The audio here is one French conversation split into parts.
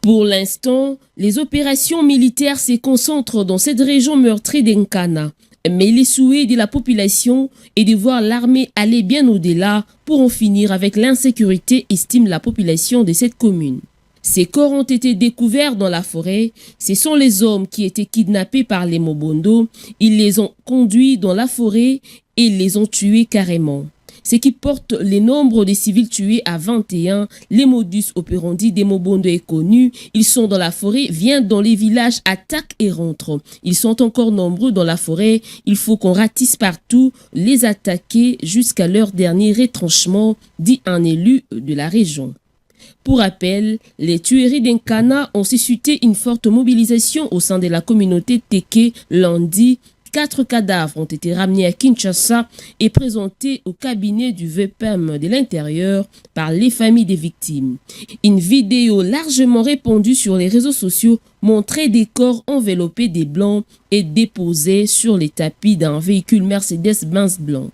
Pour l'instant, les opérations militaires se concentrent dans cette région meurtrie d'Enkana. Mais les souhaits de la population est de voir l'armée aller bien au-delà pour en finir avec l'insécurité, estime la population de cette commune. Ces corps ont été découverts dans la forêt. Ce sont les hommes qui étaient kidnappés par les Mobondo. Ils les ont conduits dans la forêt et les ont tués carrément. Ce qui porte les nombres de civils tués à 21. Les modus operandi des Mobondo est connu. Ils sont dans la forêt, viennent dans les villages, attaquent et rentrent. Ils sont encore nombreux dans la forêt. Il faut qu'on ratisse partout, les attaquer jusqu'à leur dernier retranchement, dit un élu de la région. Pour rappel, les tueries d'Enkana ont suscité une forte mobilisation au sein de la communauté Teke lundi. 4 cadavres ont été ramenés à Kinshasa et présentés au cabinet du VPM de l'Intérieur par les familles des victimes. Une vidéo largement répandue sur les réseaux sociaux montrait des corps enveloppés des blancs et déposés sur les tapis d'un véhicule Mercedes-Benz blanc.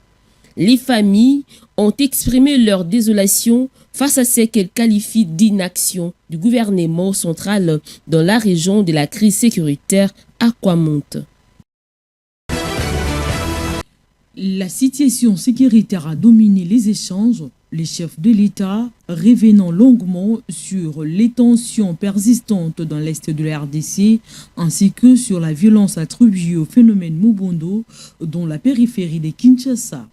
Les familles ont exprimé leur désolation face à ce qu'elles qualifient d'inaction du gouvernement central dans la région de la crise sécuritaire à Kwamonte. La situation sécuritaire a dominé les échanges, les chefs de l'État revenant longuement sur les tensions persistantes dans l'est de la RDC ainsi que sur la violence attribuée au phénomène Mobondo dans la périphérie de Kinshasa.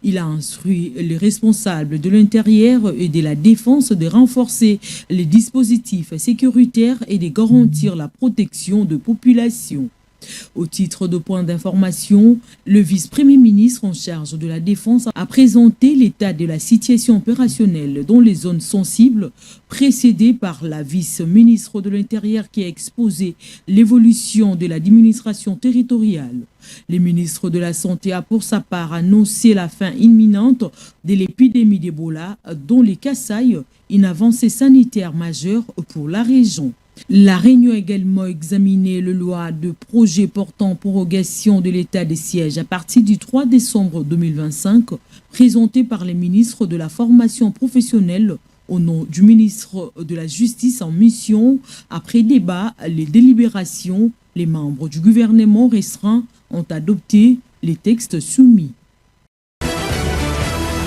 Il a instruit les responsables de l'intérieur et de la défense de renforcer les dispositifs sécuritaires et de garantir la protection de populations. Au titre de point d'information, le vice-premier ministre en charge de la Défense a présenté l'état de la situation opérationnelle dans les zones sensibles, précédé par la vice-ministre de l'Intérieur qui a exposé l'évolution de l'administration territoriale. Le ministre de la Santé a pour sa part annoncé la fin imminente de l'épidémie d'Ebola, dont les Kasaï, une avancée sanitaire majeure pour la région. La réunion a également examiné le loi de projet portant prorogation de l'état de siège à partir du 3 décembre 2025, présenté par les ministres de la formation professionnelle au nom du ministre de la Justice en mission. Après débat, les délibérations, les membres du gouvernement restreint ont adopté les textes soumis.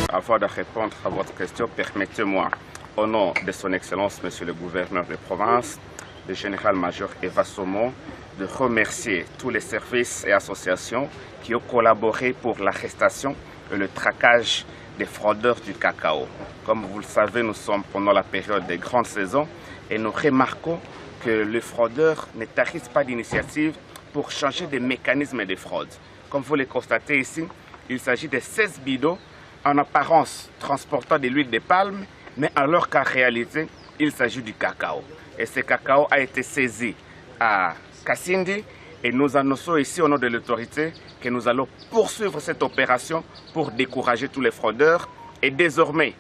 Avant de répondre à votre question, permettez-moi, au nom de son Excellence, Monsieur le Gouverneur de province, le général-major Eva Somo, de remercier tous les services et associations qui ont collaboré pour l'arrestation et le traquage des fraudeurs du cacao. Comme vous le savez, nous sommes pendant la période des grandes saisons et nous remarquons que les fraudeurs ne tarissent pas d'initiative pour changer des mécanismes de fraude. Comme vous le constatez ici, il s'agit de 16 bidons en apparence transportant de l'huile de palme, mais alors qu'en réalité, il s'agit du cacao. Et ce cacao a été saisi à Kassindi et nous annonçons ici au nom de l'autorité que nous allons poursuivre cette opération pour décourager tous les fraudeurs. Et désormais,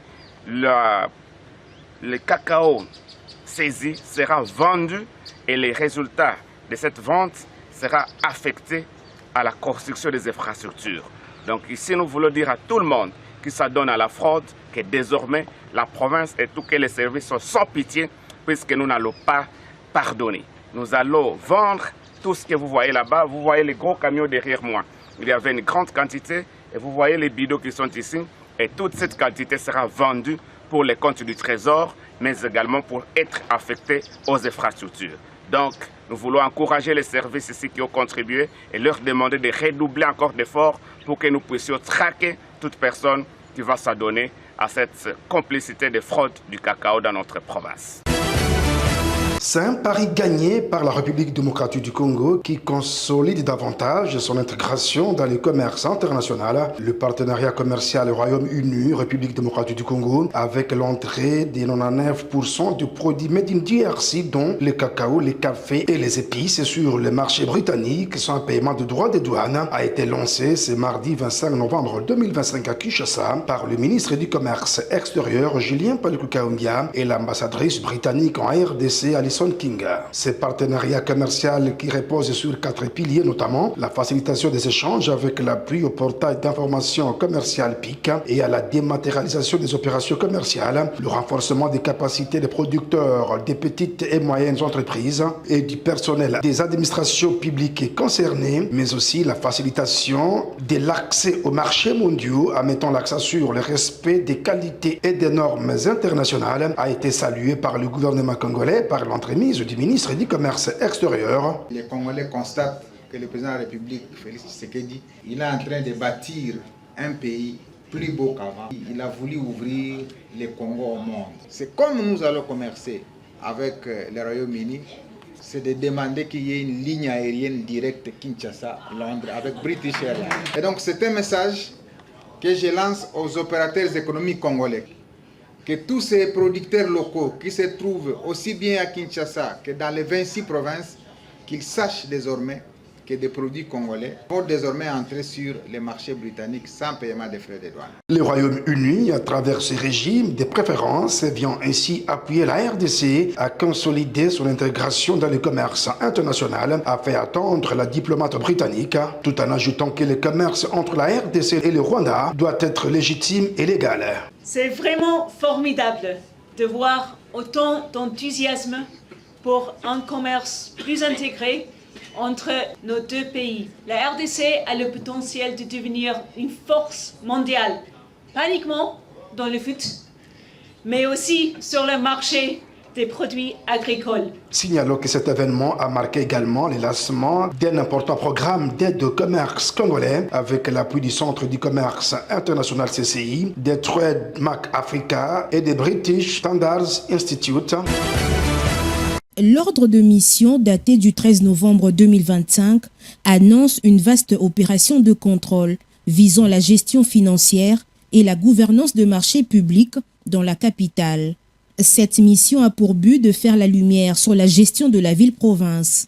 le cacao saisi sera vendu et les résultats de cette vente seront affectés à la construction des infrastructures. Donc ici, nous voulons dire à tout le monde qui s'adonne à la fraude que désormais, la province et tous les services sont sans pitié puisque nous n'allons pas pardonner. Nous allons vendre tout ce que vous voyez là-bas. Vous voyez les gros camions derrière moi. Il y avait une grande quantité et vous voyez les bidons qui sont ici. Et toute cette quantité sera vendue pour les comptes du Trésor, mais également pour être affectée aux infrastructures. Donc, nous voulons encourager les services ici qui ont contribué et leur demander de redoubler encore d'efforts pour que nous puissions traquer toute personne qui va s'adonner à cette complicité de fraude du cacao dans notre province. C'est un pari gagné par la République démocratique du Congo qui consolide davantage son intégration dans le commerce international. Le partenariat commercial Royaume-Uni, République démocratique du Congo, avec l'entrée de 99% de produits made in DRC, dont le cacao, les cafés et les épices sur le marché britannique sans paiement de droits de douane, a été lancé ce mardi 25 novembre 2025 à Kinshasa par le ministre du Commerce extérieur Julien Paluku Kahongya et l'ambassadrice britannique en RDC Alice Nelson Kinga. Ce partenariat commercial qui repose sur 4 piliers, notamment la facilitation des échanges avec l'appui au portail d'information commerciale PIC et à la dématérialisation des opérations commerciales, le renforcement des capacités des producteurs, des petites et moyennes entreprises et du personnel des administrations publiques concernées, mais aussi la facilitation de l'accès aux marchés mondiaux en mettant l'accent sur le respect des qualités et des normes internationales a été salué par le gouvernement congolais par l'entremise du ministre du Commerce extérieur. Les Congolais constatent que le président de la République, Félix Tshisekedi, il est en train de bâtir un pays plus beau qu'avant. Il a voulu ouvrir le Congo au monde. C'est comme nous allons commercer avec le Royaume-Uni, c'est de demander qu'il y ait une ligne aérienne directe Kinshasa-Londres avec British Airlines. Et donc c'est un message que je lance aux opérateurs économiques congolais, que tous ces producteurs locaux qui se trouvent aussi bien à Kinshasa que dans les 26 provinces, qu'ils sachent désormais que des produits congolais vont désormais entrer sur les marchés britanniques sans paiement des frais de douane. Le Royaume-Uni, à travers ce régime de préférence, vient ainsi appuyer la RDC à consolider son intégration dans le commerce international, a fait attendre la diplomate britannique, tout en ajoutant que le commerce entre la RDC et le Rwanda doit être légitime et légal. C'est vraiment formidable de voir autant d'enthousiasme pour un commerce plus intégré entre nos deux pays. La RDC a le potentiel de devenir une force mondiale, pas uniquement dans le foot, mais aussi sur le marché des produits agricoles. Signalons que cet événement a marqué également le lancement d'un important programme d'aide au commerce congolais avec l'appui du Centre du commerce international CCI, des Trademark Africa et des British Standards Institute. L'ordre de mission daté du 13 novembre 2025 annonce une vaste opération de contrôle visant la gestion financière et la gouvernance de marchés publics dans la capitale. Cette mission a pour but de faire la lumière sur la gestion de la ville-province.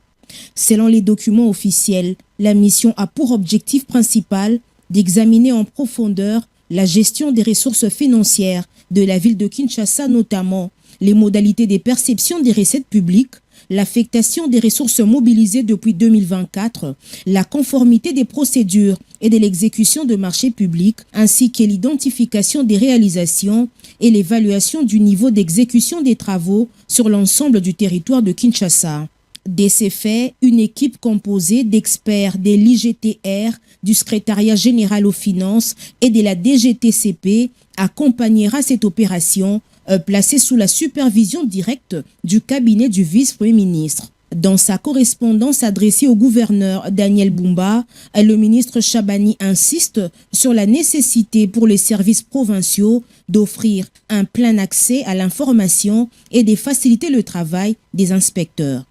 Selon les documents officiels, la mission a pour objectif principal d'examiner en profondeur la gestion des ressources financières de la ville de Kinshasa, notamment les modalités des perceptions des recettes publiques, l'affectation des ressources mobilisées depuis 2024, la conformité des procédures et de l'exécution de marchés publics, ainsi que l'identification des réalisations et l'évaluation du niveau d'exécution des travaux sur l'ensemble du territoire de Kinshasa. De ces faits, une équipe composée d'experts de l'IGTR, du Secrétariat général aux finances et de la DGTCP accompagnera cette opération placée sous la supervision directe du cabinet du vice-premier ministre. Dans sa correspondance adressée au gouverneur Daniel Bumba, le ministre Chabani insiste sur la nécessité pour les services provinciaux d'offrir un plein accès à l'information et de faciliter le travail des inspecteurs.